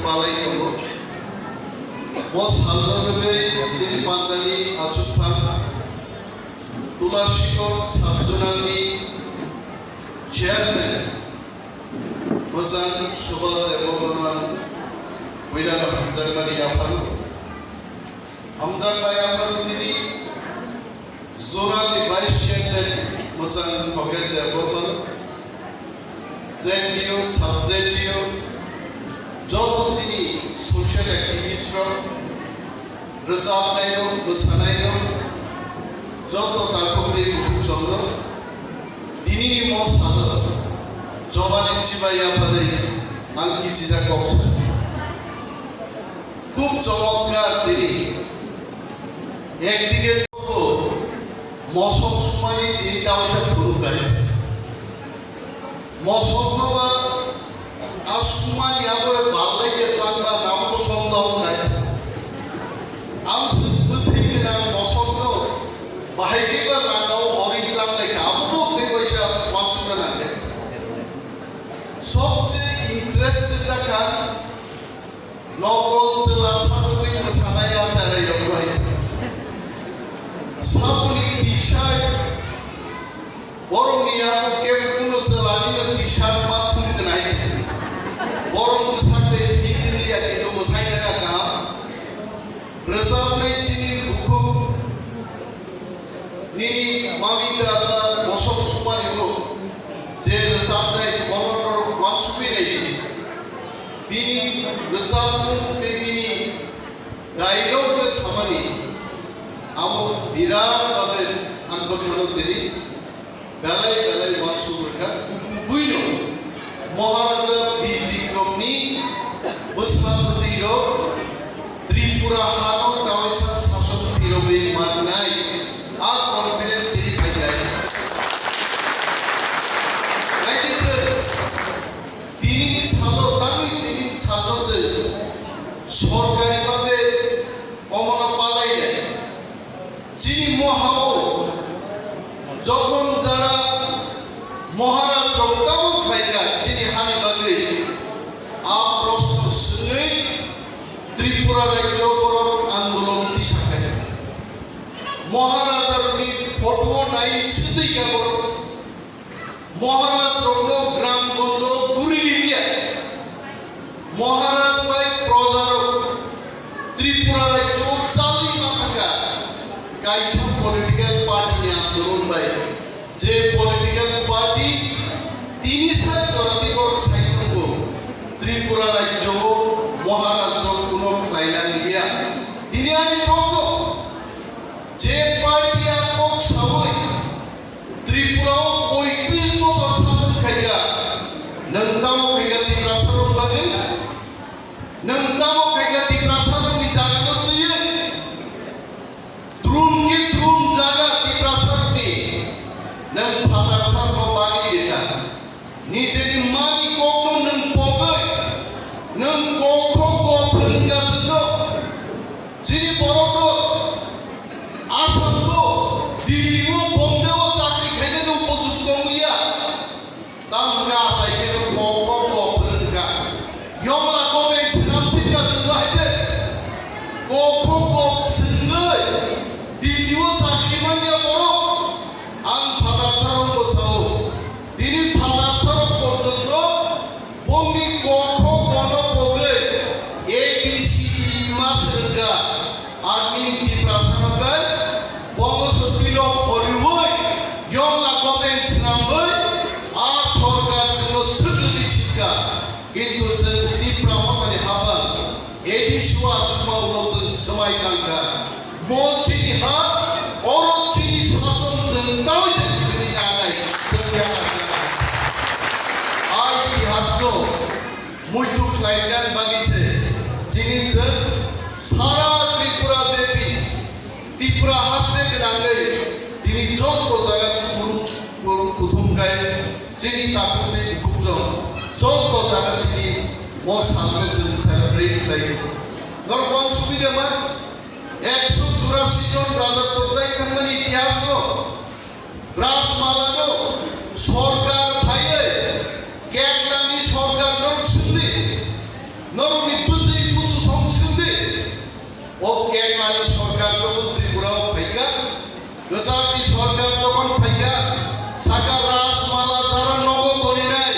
balai dong. Bos halal jadi pandani acupan Tulasiko Sabjunani Chairman Mazan Shubha Devoman Widana Hamzan Yapan Hamzan Yapan Tini Zonal Vice Chairman Mazan Pocket Devoman Zendio Subzendio Job Tini Social Activist Resort Musanayo Joto Takuri Chondro Dini Mosado Giovanni Chibaya Padre Anki Sisakox Cook Jomoka Dini Ekdige Joto Mosok Sumani Ditawisha Kurukai Mosok Nova Asumani Abu Balai Tanga Namu Sondau Kai Am Suthinan Mosok Bahaya kalau orang Islam mereka apa pun mereka maksudnya nanti. सबसे interest kan novel selasa ini bersama yang saya lakukan. Sabuni t-shirt orang yang kepun selagi t-shirt macam kenai. Orang sampai ini dia itu musaya kan. Resapnya ciri buku Nini Mamita Mosok Sumanigo, Zen Sunday, Honor Mansui, Bini, Resamu, Bini, Dialogue Samani, Amo Viran Babe, Anbakano Dini, Balai Mansurka, Buino, Moharaja Bibi Kromni, Muslim Tiro, Tripura Hano, Tawisa Sasun Tirobe Manai. All confident diri kajai. Ladies, dini salo tani dini salo je. Sorkari babe omana palai je. Jini mohao, jokon jara moharaj joktamu baika jini hani babe. Aap prosto sungai Tripura rajya koron andolon disakai. Maharajar ni foto naik sedih kalau Maharaj Rogo Gram Gondo Duri dia Maharaj baik prozaro Tripura itu cali maka kaisa political party yang turun baik je political party ini saya berarti kalau saya tunggu Tripura itu Maharaj Rogo Thailand dia ini ada proses যে party আপক সবাই ত্রিপুরা ওই কৃষ্ণ সংস্থান খাইয়া নন্দাম খাইয়াতি প্রাসাদ বাগে নন্দাম খাইয়াতি প্রাসাদ নি জায়গা দিয়ে দ্রুন জায়গা তি প্রাসাদ নি নং ফাতা সর্ব বাগে এটা নিজের মানি কখন নং পগৈ নং কখন কখন গাছলো যিনি বড় Asambo dirimu bombewo sakri kene no posus kongia tangga saya ke pokok berga yang lakukan samsi kasih itu pokok sengai dirimu sakri mana borok ang pada sarung bosau ini pada sarung bodoh bombi pokok bodoh boge ABC masrga admin di prasangka Bangsa Poriwai yang lakukan senambai, sorga semua sudah dicipta. Itu sendiri pramuka dihaba. Ediswa semua urusan semai tangga. Mau ciri hak, orang ciri sasun tentang jadi anai. Setiap hari hasil, muncul kelainan bagi saya. Jadi Sara Tripura Devi. Tripura hasil kedangai ini jodoh jagat buruk kutumkai sini takut di kubzon jodoh jagat ini mau sampai celebrate lagi. Kalau konsumsi zaman 184 জন রাজা panchayat company ইতিহাস রাজমালা সরকার ভাইয়ে কেকলানি সরকার নরক সুন্দরী নরক নিপুজ Besarki সরকার যখন থাইকা সাকা রাজমালা যারা নগদ করি নাই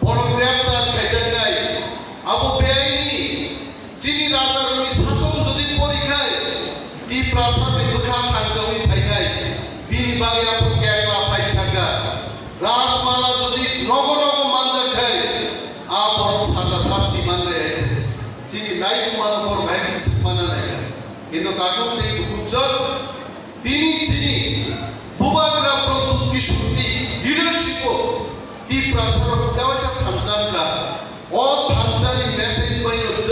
বড় গ্রেপ্তার খাইতেন নাই আবু বেআইনি চিনি রাজারনি শাসন যদি পরীক্ষায় ই প্রাসাদে দুখান নাংজাউই ফাইনাই বিনি বাগে আপু কেলা ফাই সাকা রাজমালা যদি নগদ মানজা খাই আ বড় সাকা শাস্তি মানলে চিনি নাই তোমার উপর ভাই মানা নাই কিন্তু কাকুন এই গুজব তিনি চিনি 부바그라 프로도 비슈티 리더십고 이 프라스로 가와차 탐산가 오 탐산이 메시지 보이었죠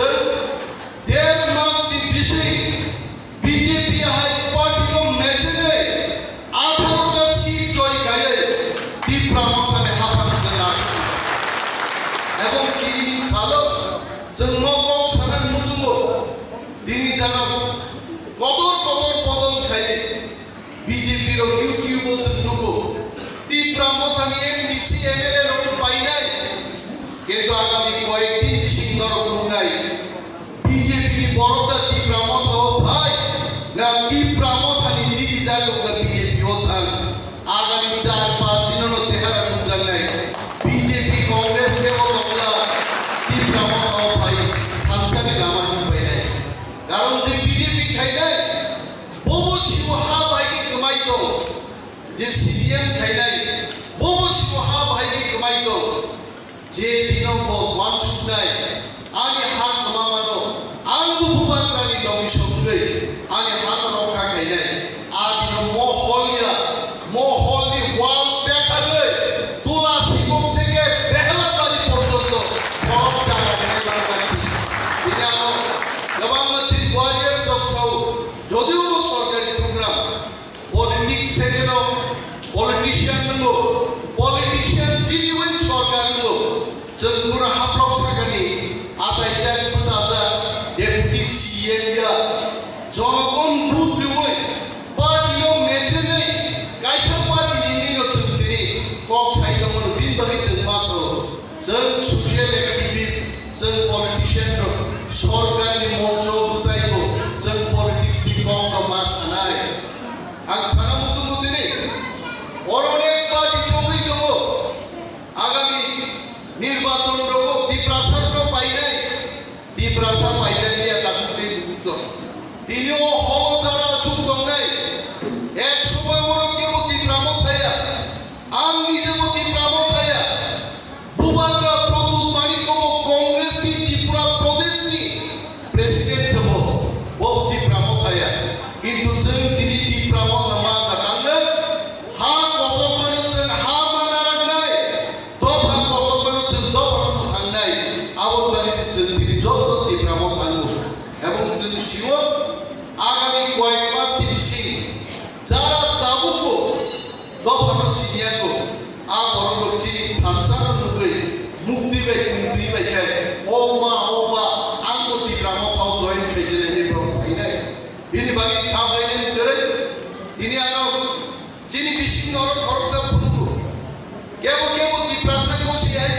there must be vision BJP high পার্টির মেসেজে 18টা সিট জয় গায়ে ই প্রামকানে হাফাজে না এবং কি সালো জন্মক সানান মুজুমো তিনি জানা কদর পদন খায় বিজেপির ইউটিউব সেন্টুকো তীব্র মতা নিয়ে মিশি এমএলএ লোক পাই নাই কিন্তু আগামী কয়েকদিন সিংহর নাই বিজেপি বড়টা তীব্র মত ভাই না তীব্র মতা নিয়ে জিজা লোক বিজেপি ওঠান আগামী 4-5 দিনের চেহারা বুঝান নাই বিজেপি কংগ্রেস কেবল আমরা তীব্র মত ভাই থানসানি নামানি পাই নাই কারণ যে বিজেপি খাই নাই বহু শিবহা ভাইকে কমাইতো যে সিপিএম খাই নাই বহু শিবহা ভাইকে কমাইতো যে দিনম ভগবান সুনাই আনি হাত মামানো আঙ্গু ভুবাকানি দমি সঙ্গে আনি হাত রক্ষা খাই নাই আদিন মহলি ওয়াল দেখালে তুলা শিবম থেকে বেহালাবাড়ি পর্যন্ত সব জায়গা নির্মাণ করছি এটা গোবাং আছে গোয়ালিয়র চকসাও যদিও সরকারি প্রোগ্রাম পলিটিক্স থেকে না পলিটিশিয়ান জিনিউইন সরকার গুলো जोंफोर हाफ्राव सागानि आजाइदा प्रसादा डेपुटी सीएम या जनगण बुद्रुवै पार्टियाव मेचेनै गायसा पार्टिनि निरसनथिनि कक साइदमोन बिनबागै जों मासो जों ससियेल एक्टिभिस्ट जों पलिटिशियान सरकारनि मन्त्र बुजायगौ जों पलिटिक्सनि कम्प्रमाइज सानाय आं साना मुजुमुदिनि अनेक पार्टी जमै दङ आगामी নির্বাচন রোগ বিপ্রাসাদ পাই নাই বিপ্রাসাদ পাইলে নিয়ে তাকে বুঝছ তিনিও হল যারা সুযোগ নাই এক সময় ওরা কেউ বিপ্রামত থাইয়া আম নিজে বিপ্রামত থাইয়া বুবাগ্রা প্রভু মানিক কংগ্রেসি ত্রিপুরা প্রদেশনি প্রেসিডেন্ট হব ও বিপ্রামত থাইয়া কিন্তু जों তিনি বিপ্রামত মা কাকাঙ্গে হা কসম মানছেন হা এবং জিনিসও আগামী কয়েক মাস বেশি যারা দাবুকো দফানো সিনিয়াকো আ বড় থানসান নুই মুক্তি বাই খায় ওমা আঙ্গতি গ্রাম ফাও জয়েন পেজে নির্ভর নাই বিনি বাকি খাবাইলেন করে তিনি আনো যিনি বেশি নর খরচা ফুটু কেবল প্রাসাদ বসিয়াই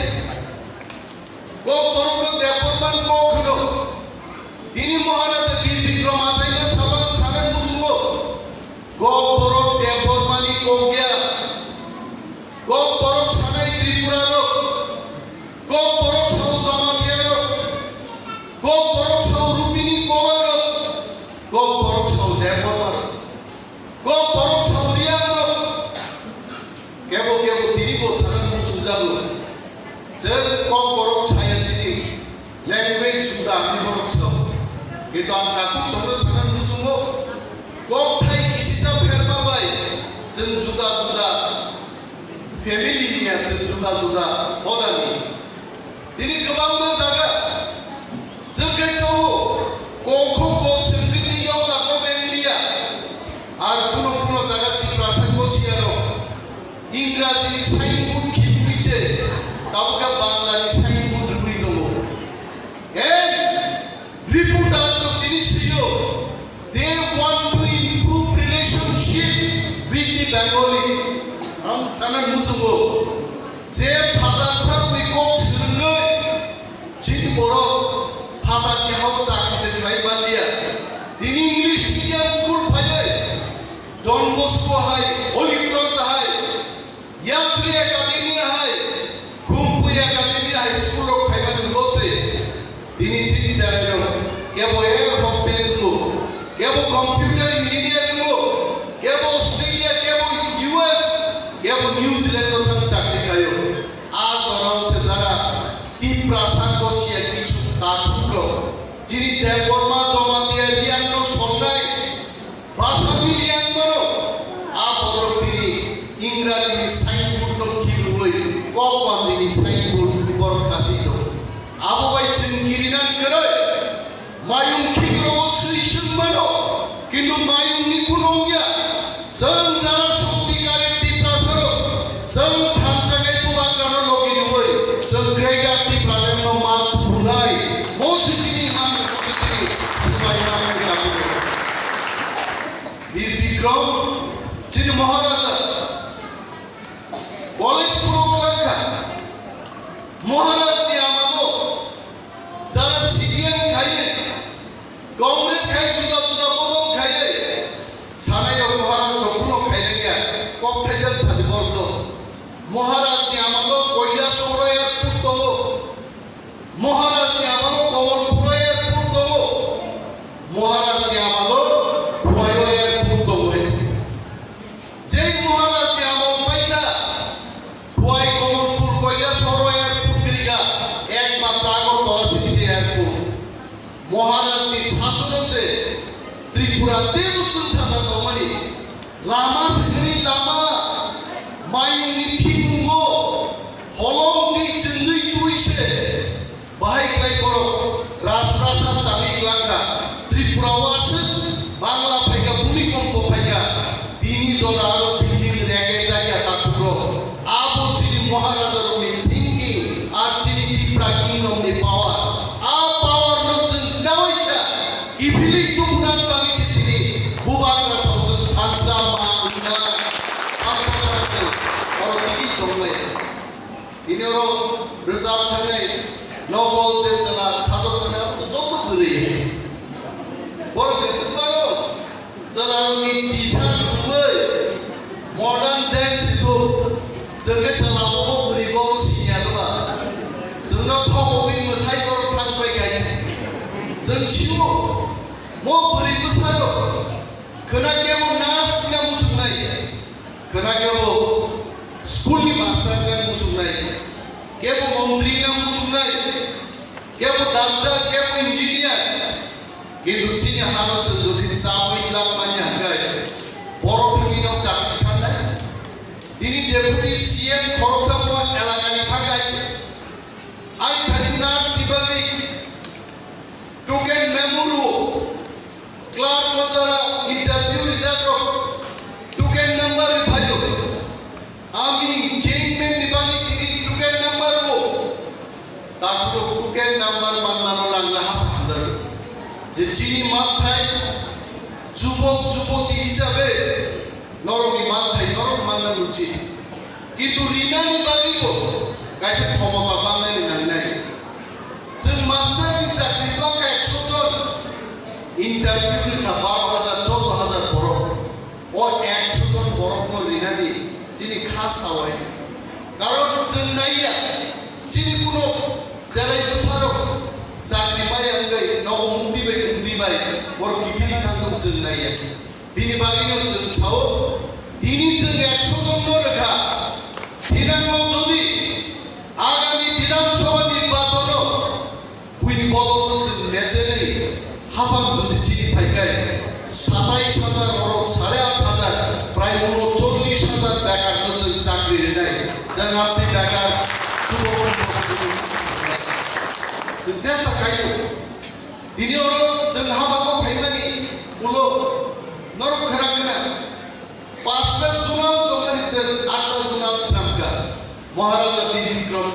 কো বড় দেবমান কো হলো তিনি মহারাজা বীর বিক্রম আচার্য সালেন বুঝবো গবর দেবমানি কঙ্গিয়া গবর সানাই ত্রিপুরার গবর সৌ জমাতিয়ার গবর সৌ রূপিনী কমার গবর সৌ দেবমার গবর সৌ রিয়ার কেবল তিনি সালেন বুঝালো যে গবর ছায়া চিনি ল্যাঙ্গুয়েজ সুদা বিভক্ত কিন্তু আমরা খুব সহজ সাধারণ বুঝবো গথাই ইসিসা ফেরমাবাই जों जुदा फेमिलि निया जों जुदा हदानि दिनै गोबां जागा जों गायथाव गखौ गसंगिनियाव दाखौ बेंलिया आरो कुनु जागा टिप्रासाखौ सियारो इंराजिनि साइनबोर्ड खिपिছে दावका बांलानि साइनबोर्ड रुबि दङ reporters of Ministry, they want to improve relationship with the Bengali. Ram Sanan Musubo, they father son we cook sungay, Chin Boro, Papa Kihawa Sakis and Maibandia. In English medium school, Don Bosco high Holy Cross high यात्री academy high कुंपु academy high school of finance लोसे दिनी चिनी जाएगा क्या वो air hostel को क्या वो कंप्यूटर इंजीनियर को क्या वो ऑस्ट्रेलिया क्या वो यूएस क्या वो न्यूजीलैंड को तक चाकरी कायो आज और से जरा तीन प्रासाद को शेयर की छुट्टा टुकड़ो जिनी देववर्मा जमा दिया रियान को सोनाई भाषा मिलियन करो आप और तीनी इंग्रजी साइन बोर्ड को खिलुई कॉपा दिनी साइन बोर्ड पर कासितो आप वो चिंगिरिना करो मायूं खिलो सुइशन बनो किंतु मायूं निकुनोंया जंग जरा शक्ति कारक प्रासरो जंग थांजागे तुवा करो लोगी हुए जंग ग्रेगा ती प्राणन नो मात पुनाई मोसिनी मान मोसिनी सिपाही नाम में लागू वीर विक्रम जिन महाराजा कॉलेज प्रोग्राम का महाराज ने आमाको जरा सीएम खाइए कांग्रेस खाई जुदा जुदा बोलो खाइए सारे महाराज को पुनो खाइले क्या कॉम्पिटिशन साथ बोलो महाराज ने आमाको कोयला सोरो एयरपोर्ट तो महाराज ने आमाको कवरपुर एयरपोर्ट तो महाराज ने आमाको खुवायो एयरपोर्ट तो जे महाराज ने आमाको पैसा खुवाई कवरपुर कोयला सोरो एयरपोर्ट करेगा एक मात्र आगो तलाशी एयरपोर्ट महाराज ने शासन से त्रिपुरा तेरु सुनसासा कमानी लामा सिगरी लामा मायूनी फिंगो होलों की चंदी कुइसे बाहर कई करो राष्ट्र ताली लंका त्रिपुरा वासित बांग्ला फाइका भूमिकंप फाइका तीन जोड़ा आरो बिल्डिंग रेगे जाके ताकुरो आप उसी महाराजा रोनी थिंगी आज चीनी त्रिपुरा किंगडम ने पावर आप पावर नोचन दावैसा इफिली तुमना कमी चित्ती बुबाका सोचन थांचा माउना आपका और दिगी सोमले इनेरो रिजार्व थांनाय नोबल देसला सादर खाना जो तो गरी है बोल देसबारो सलामी टीशर्ट सुबह मॉडर्न डांस को जोंगे चलाबो बोरिबो सिया दबा जोंना फावबि मोसाइ कर थांबाय गाय जों सिउ मो बोरि मोसायो खोनाकेबो नार्सना मुसुनाय खोनाकेबो स्कुलनि मास्टारना मुसुनाय केबो मंत्रीना मुसुनाय केबो डॉक्टर केबो इंजीनियर किन्तु चिनि हालत जों साबै लाख मानि हाय बर' थांगिनाव चाकरि साननाय दिनै डेपुटी सीएम खरसाबो एलाकानि थाखाय आइ थानि नार्स सिबानि टोकेन मेमोरु क्लार्क मजारा इंटरव्यू रिजाल्ट टोकेन नंबर भाइयो आमी चेयरमैन निबानि दिनै टोकेन नंबर हो ताको टोकेन नंबर माननानो लांना हासानदों जे चिनि माथाय যুবক যুবতী হিসাবে নরমি মাথায় নরম মাননা উচিত কিন্তু রিনানি বাগিব কাছে ক্ষমতা বাংলানি নাংনাই जों मास्टारनि चाकरि लाखा 100 जन इंटरव्यू का 12,000 14,000 बरफ और 100 जन बरफ को रिनानि जिनि खास हावाय कारण जों नाया जिनि कुनो जानाय बोसारो चाकरि मायांगै नाव उन्दिबाय बर किफिनि थांगौ जों नाया बिनि बागैनो जों सावो दिनै जों 100 जन रोखा दिनांगौ जुदि आगामी विधानसभा निर्वाचनाव बुइनि बदलखौ जों नेचारेलि हाबां जुदि चिनि थाइखाय 27,000 और 8,500 प्राय 39,000 बेकारनो जों चाकरि होनाय जों आपनि बेकार जों चेष्टा खायो दिनै जों हाबाखौ फायनानै उलो नरक खोनागोना 5 जुनाव दंनानै जों 8 जुनाव स्नामका महाराजा वीर विक्रम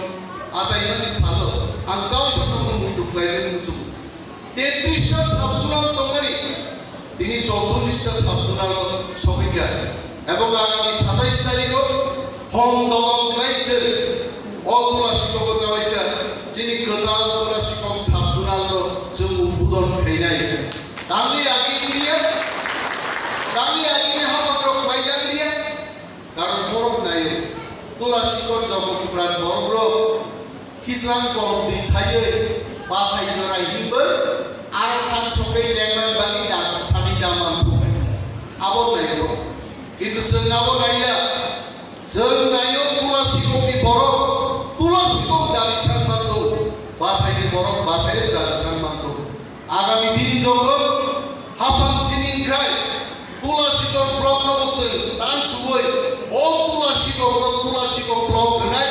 आसायनानै सानो आं गावसोरनो मुंदुख्लायनानै मुजुं 33टा साबजुनाव दंनानै दिनै 44टा साबजुनाव सफैका এবং আগামী 27 তারিখও হম দমন লাইছে অগুলা শিক্ষক গাইছে যিনি গতাগুলা শিক্ষক সাবজুনাল जों उद्बोधन हैनाय दानि आगिनि हाबा जगतफ्रा बरब्र खिस्रां गरमनि थायो बासाय जरायहिबो आरो थान सकै लेंनाय बागि दा सानि दामान फुबाय आबो नायगौ किन्तु जों आबो नायला जों नायो तुलासिखौनि बरफ तुलासिखौ दानि सानमाखौ बासायनि बरफ बासाय दानि सानमाखौ आगामी दिन दंगो हाफांथिनिफ्राय तुलासिखौ ब्लक नबोजों दान सुबै तुलासिखौ ब्लक होनाय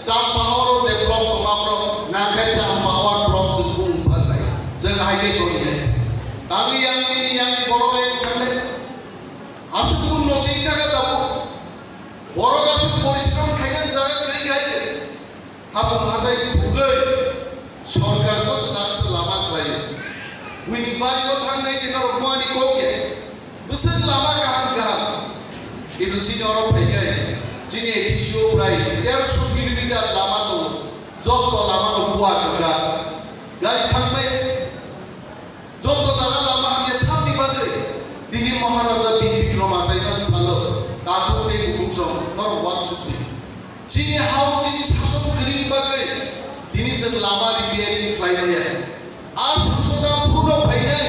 जाम्पाहर जे ब्लक नङाब्रो नाखाय जाम्पाहर ब्लक जों बुंफानाय जों हायले दंने दानि yang बर'गाय थांनाय आसुखौ नदि थाखा दाबो बर'गासु परिश्रम खायनाय जागा गै गायदे हाबुं हाथाय बुगै सरकारखौ दासो लामा खालायो उइनि बारियाव थांनाय दिनाव रुमानि कौके बोसोर लामा गाहाम किन्तु जिनाव फैगै जिने बिसियो प्राय 150 किलोमिटार लामा दं जत लामा दं बुआ गगा गारि थांनाय जत जागा लामा आंनि सामनि बागै दिनै महाराजा बिक्रम आजायमान सानो दाखौ बे गुबुंजों नर वानसुनि जिने हाव जिनि सासन गरिनि बागै दिनै जों लामा रिबियारि खालायनाया आसुना पुनो फैनाय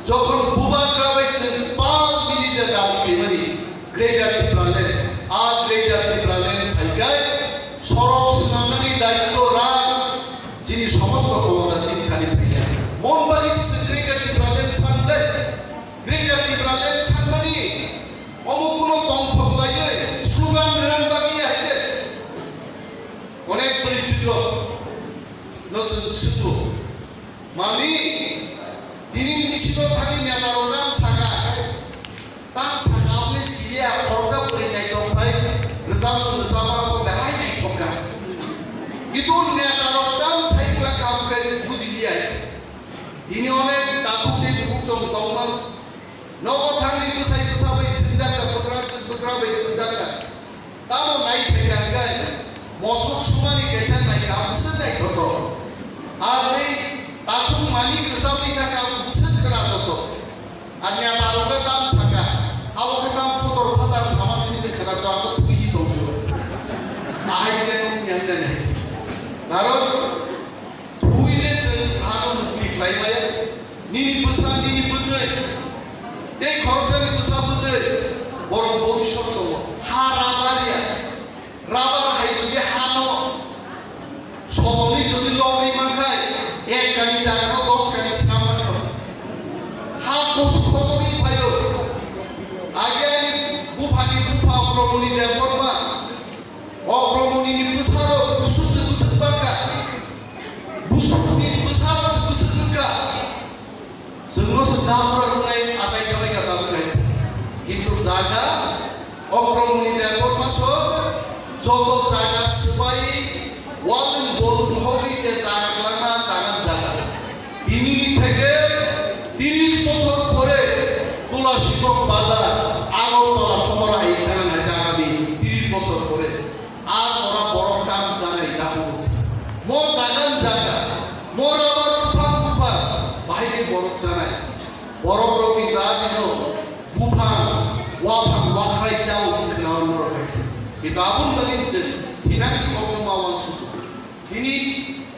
जखन बुबा ग्राबाय जों 5 मिनिट दाबि केमनि ग्रेटार प्लानेट ग्रेटार प्लानेट फैगाय सरब सुनामनि दायित्व राय जिनि समस्त खबरा जिनि खालि फैया मनबारि ग्रेटार प्लानेट सानदे ग्रेटार प्लानेट सानमानि अमुकुनो दंफक लायो स्लोगान रोंबागि आइते अनेक परिचित नसुन सुतु मानि दिनै मिसिनो थांनि नेतारो दान सागा आपने सिया खरजा बोरैनाय दंफाय रोजाबाबो बेहाय नायथ'गा किन्तु नेतारो दान साइक्ला कामखै बुजिलिया दिनै अनेक दाखुनि बुकजों दंमोन नगथांनि गोसाय गोसाबै सिन्दाका बोग्राबै सिन्दाका दानो नायफैगांगाय मसक सुमानि गेसा नायगामसो नायथ'थ' आरो बै दाखु मानि गोसाबै थाखा बुसो खोनाथ'थ' आरो नेतारो दान saga Kalau kita putar putar sama sini kita jatuh tuh biji dong. Akhirnya nyanda nih. Lalu tuile sen aku mukti lainnya. Nini besar nini betul. Dek khorja ni besar betul. Borong borong shorto. Harabaria. Rabar hai jadi hano. Soboni jadi lori makai. Kali jaga dos kali selamat. Hakos kosoni bayo. Again, Bupati Bupa Promoni Deporma, or Promoni Busaro, Busaka, Busuni Busaro, Busaka. So, most number as I come at the into Zaga, or Promoni Deporma, so Zaga Spy, one golden hobby is Zaga, Zaga. Ini Pegger, this was for it. তুলাশিকক বাজার আগরতলা শহরে এখানে জানাবি 30 বছর পরে আজ ওরা বড় কাম জানে দাবি করছে মোর জানান জায়গা মোর আবার বুফা বাইরে বড় জানাই বড় রবি দাদিনো বুফা ওয়াফা ওয়াখাই যাও খাওয়ান রবে কিন্তু আবুল মালিক যে দিনাকি কমমাওয়ান সুতু তিনি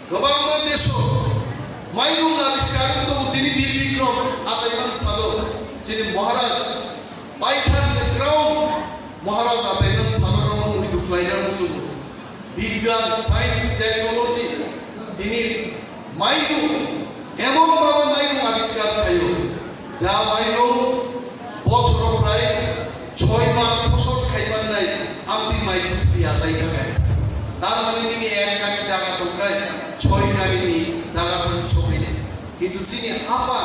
গোবাংলা দেশ মাইরুন আবিষ্কার তো তিনি বীর Vikram আসাইমান সাদো jadi Maharaj Python the ground Maharaj Asayan Samaron with Flyder Musu Bigyan Science Technology ini Mairu Emon Baba Mairu Abiskar Tayo Ja Mairu Bos Roprai Choi Mak Pusot Kaiman Nai Amdi Mairu Stia Saika Kai Dar Mani ini Kaki Jaga Tongkai Choi Kaki ini Jaga Tongkai Itu sini apa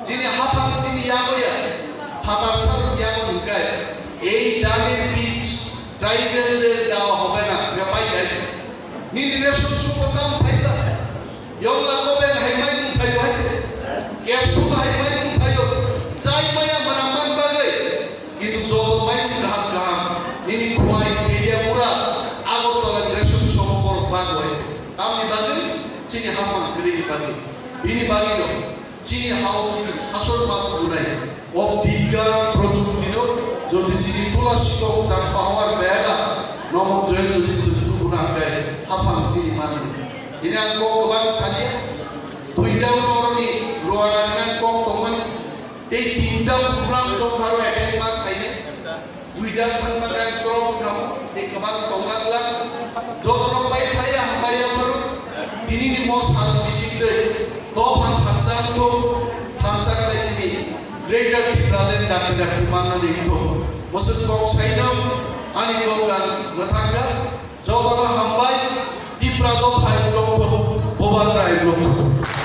যিনি হাফাং যিনি ইয়াগয়া হাফাং সাথে Yangon গায় এই ডালের বীজ ট্রাইবেলদের দেওয়া হবে না ব্যাপাই যায় নির্দেশন সুপকাম ফাইদা ইয়লা কোবেন হাইমাই ফাইদা হয় ক্যাপসুল হাইমাই ফাইদা যাই মায়া মানামান বাগে কিন্তু জল মাই গ্রাম গ্রাম নিনি খুয়াই পেয়া মুরা আগরতলা নির্দেশন সুপকর ভাগ হয় আমনি বাগে যিনি হাফাং গরিবি বাগে বিনি বাগে যিনি হাউসের শাসন মাত্র নাই ও বিজ্ঞান প্রযুক্তির যদি যিনি তুলাশিকক যান পাওয়ার বেড়া nomor joy jadi kurang kaya hafang sini mana ini aku kebang saja tujuh orang ni luar dengan kong teman tiga kurang tu kalau ada mak kaya tujuh orang yang serong kamu kebang teman lah jodoh baik saya bayar baru ini ni mau salah di situ tohan hansan tu hansan dari sini greater difference dan mana itu maksud kau saya ani gogan matanga jodoh hambai di prado hai blok boban rai blok